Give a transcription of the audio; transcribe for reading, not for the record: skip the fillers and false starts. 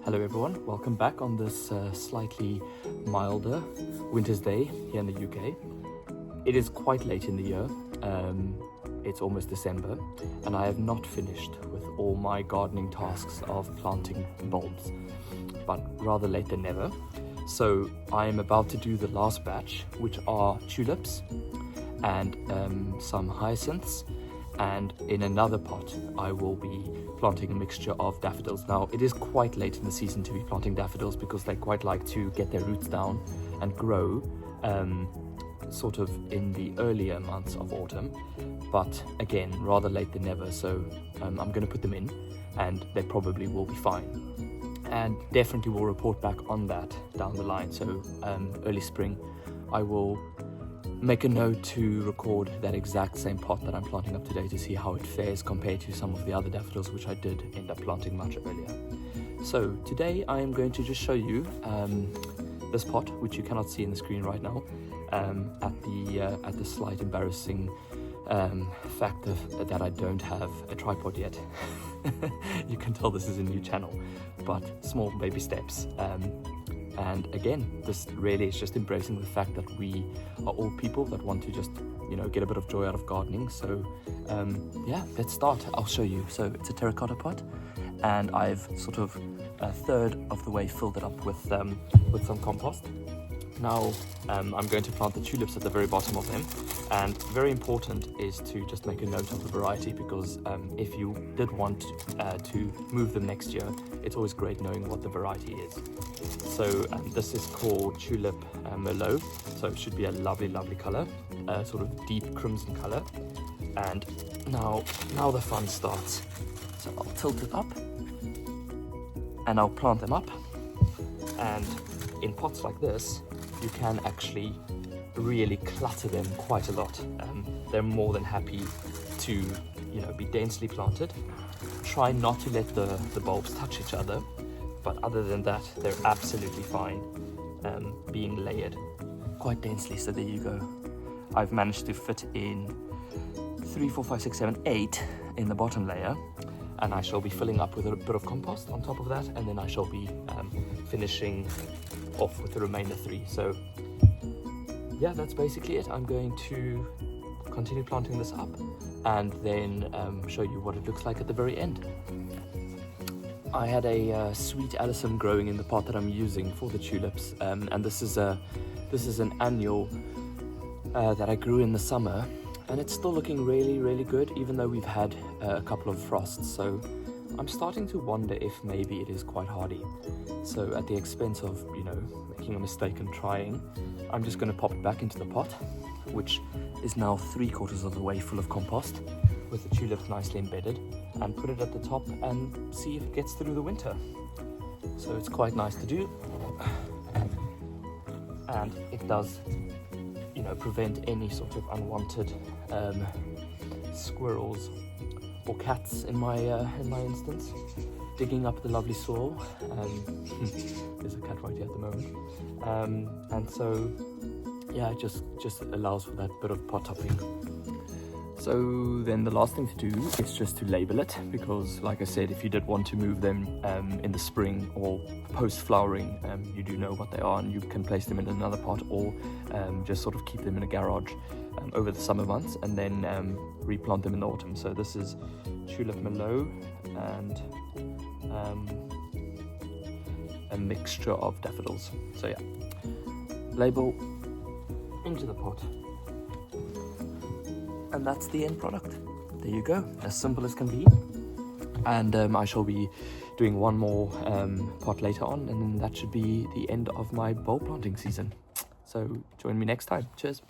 Hello everyone, welcome back on this slightly milder winter's day here in the UK. It is quite late in the year, it's almost December, and I have not finished with all my gardening tasks of planting bulbs, but rather late than never. So I am about to do the last batch, which are tulips and some hyacinths, and in another pot I will be planting a mixture of daffodils. Now it is quite late in the season to be planting daffodils because they quite like to get their roots down and grow sort of in the earlier months of autumn, but again rather late than never, so I'm going to put them in and they probably will be fine, and definitely will report back on that down the line. So early spring I will make a note to record that exact same pot that I'm planting up today to see how it fares compared to some of the other daffodils which I did end up planting much earlier. So today I am going to just show you this pot, which you cannot see in the screen right now, at the slight embarrassing fact that I don't have a tripod yet. You can tell this is a new channel, but small baby steps. And again, this really is just embracing the fact that we are all people that want to just, get a bit of joy out of gardening. So yeah, let's start. I'll show you. So it's a terracotta pot, and I've sort of a third of the way filled it up with some compost. Now I'm going to plant the tulips at the very bottom of them, and very important is to just make a note of the variety, because if you did want to move them next year, it's always great knowing what the variety is. So this is called Tulip Merlot, so it should be a lovely colour, sort of deep crimson colour. And now the fun starts. So I'll tilt it up and I'll plant them up, and in pots like this you can actually really clutter them quite a lot. They're more than happy to be densely planted. Try not to let the bulbs touch each other, but other than that they're absolutely fine being layered quite densely. So there you go. I've managed to fit in 3, 4, 5, 6, 7, 8 in the bottom layer, and I shall be filling up with a bit of compost on top of that, and then I shall be finishing off with the remainder 3. So yeah, that's basically it. I'm going to continue planting this up and then show you what it looks like at the very end. I had a sweet alyssum growing in the pot that I'm using for the tulips, and this is an annual that I grew in the summer, and it's still looking really good even though we've had a couple of frosts. So I'm starting to wonder if maybe it is quite hardy. So at the expense of making a mistake and trying, I'm just going to pop it back into the pot, which is now 3/4 of the way full of compost with the tulips nicely embedded, and put it at the top and see if it gets through the winter. So it's quite nice to do, and it does prevent any sort of unwanted squirrels or cats in my instance digging up the lovely soil. There's a cat right here at the moment, and so yeah, it just allows for that bit of pot topping. So then the last thing to do is just to label it, because like I said, if you did want to move them in the spring or post flowering, you do know what they are, and you can place them in another pot, or just sort of keep them in a garage over the summer months and then replant them in the autumn. So this is Tulip Merlot and a mixture of daffodils. So yeah, label into the pot, and that's the end product. There you go, as simple as can be. And I shall be doing one more pot later on, and then that should be the end of my bulb planting season. So join me next time. Cheers.